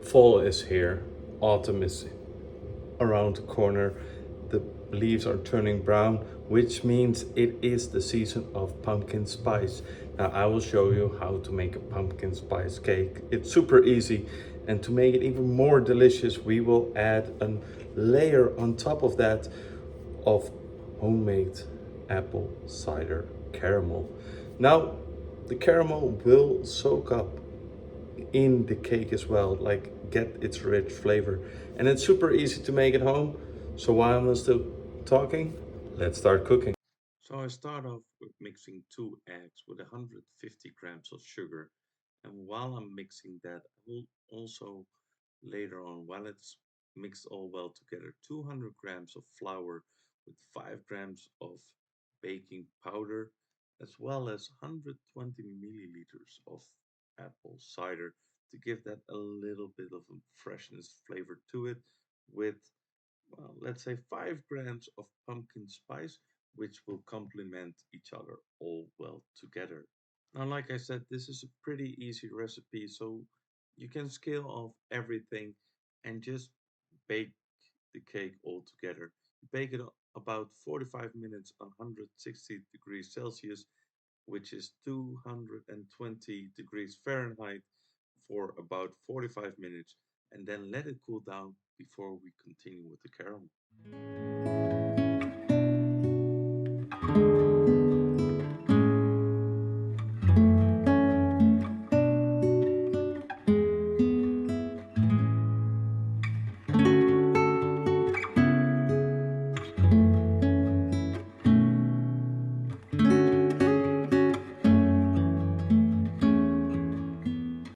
Fall is here, autumn is around the corner, the leaves are turning brown, which means it is the season of pumpkin spice. Now, I will show you how to make a pumpkin spice cake. It's super easy, and to make it even more delicious, we will add a layer on top of that of homemade apple cider caramel. Now, the caramel will soak up in the cake as well, like get its rich flavor. And it's super easy to make at home. So while I'm still talking, let's start cooking. So I start off with mixing 2 eggs with 150 grams of sugar. And while I'm mixing that, I will also later on, while it's mixed all well together, 200 grams of flour with 5 grams of baking powder, as well as 120 milliliters of apple cider to give that a little bit of a freshness flavor to it with, well, let's say 5 grams of pumpkin spice, which will complement each other all well together. Now, like I said, this is a pretty easy recipe, so you can scale off everything and just bake the cake all together. Bake it about 45 minutes on 160 degrees Celsius, which is 220 degrees Fahrenheit, for about 45 minutes, and then let it cool down before we continue with the caramel.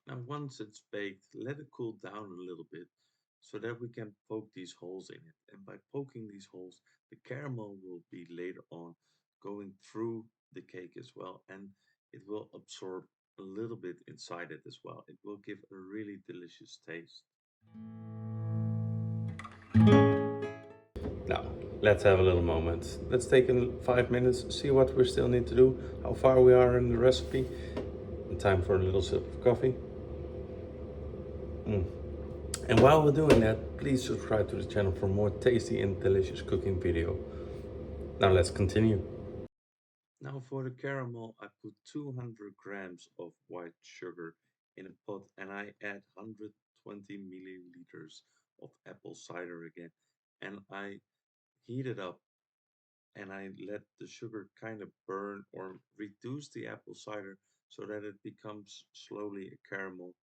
Now, once it's baked, let it cool down a little bit so that we can poke these holes in it. And by poking these holes, the caramel will be later on going through the cake as well, and it will absorb a little bit inside it as well. It will give a really delicious taste. Now, let's have a little moment. Let's take 5 minutes, see what we still need to do, how far we are in the recipe, and time for a little sip of coffee. Mm. And while we're doing that, please subscribe to the channel for more tasty and delicious cooking video. Now let's continue. Now for the caramel, I put 200 grams of white sugar in a pot and I add 120 milliliters of apple cider again. And I heat it up and I let the sugar kind of burn or reduce the apple cider so that it becomes slowly a caramel.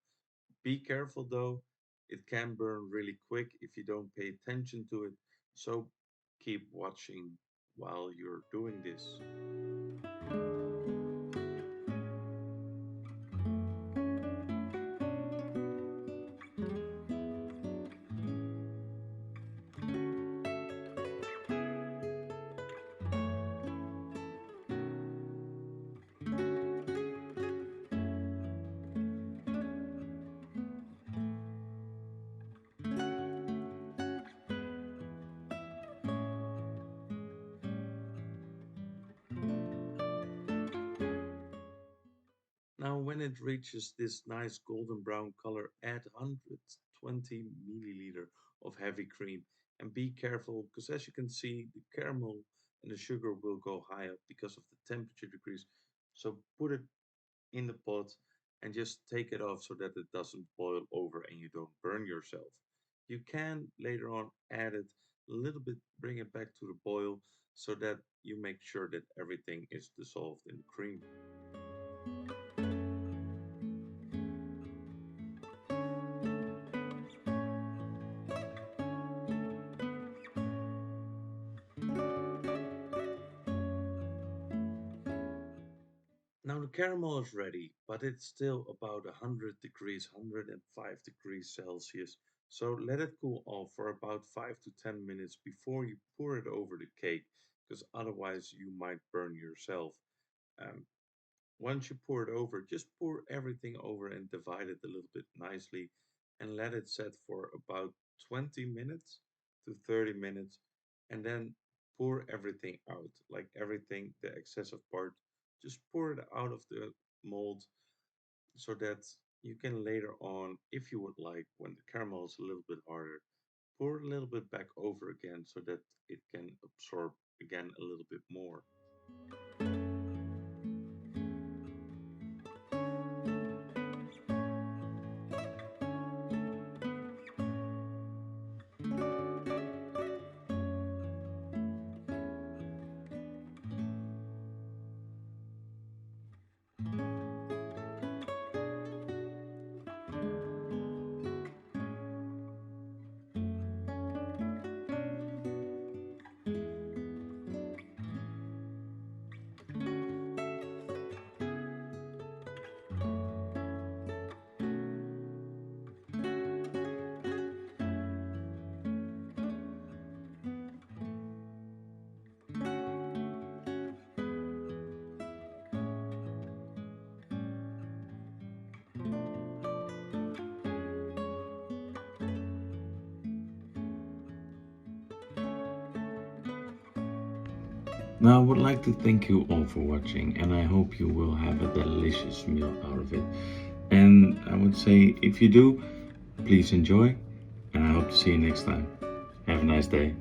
Be careful though, it can burn really quick if you don't pay attention to it, so keep watching while you're doing this. Now when it reaches this nice golden brown color, add 120 milliliter of heavy cream and be careful because as you can see the caramel and the sugar will go high up because of the temperature decrease. So put it in the pot and just take it off so that it doesn't boil over and you don't burn yourself. You can later on add it a little bit, bring it back to the boil so that you make sure that everything is dissolved in the cream. Now the caramel is ready, but it's still about 100 degrees, 105 degrees Celsius. So let it cool off for about 5 to 10 minutes before you pour it over the cake, because otherwise you might burn yourself. Um, Once you pour it over, just pour everything over and divide it a little bit nicely and let it set for about 20 minutes to 30 minutes and then pour everything out, like everything, the excessive part, just pour it out of the mold so that You can later on, if you would like, when the caramel is a little bit harder, pour a little bit back over again so that it can absorb again a little bit more. Now, I would like to thank you all for watching, and I hope you will have a delicious meal out of it. And I would say, if you do, please enjoy, and I hope to see you next time. Have a nice day.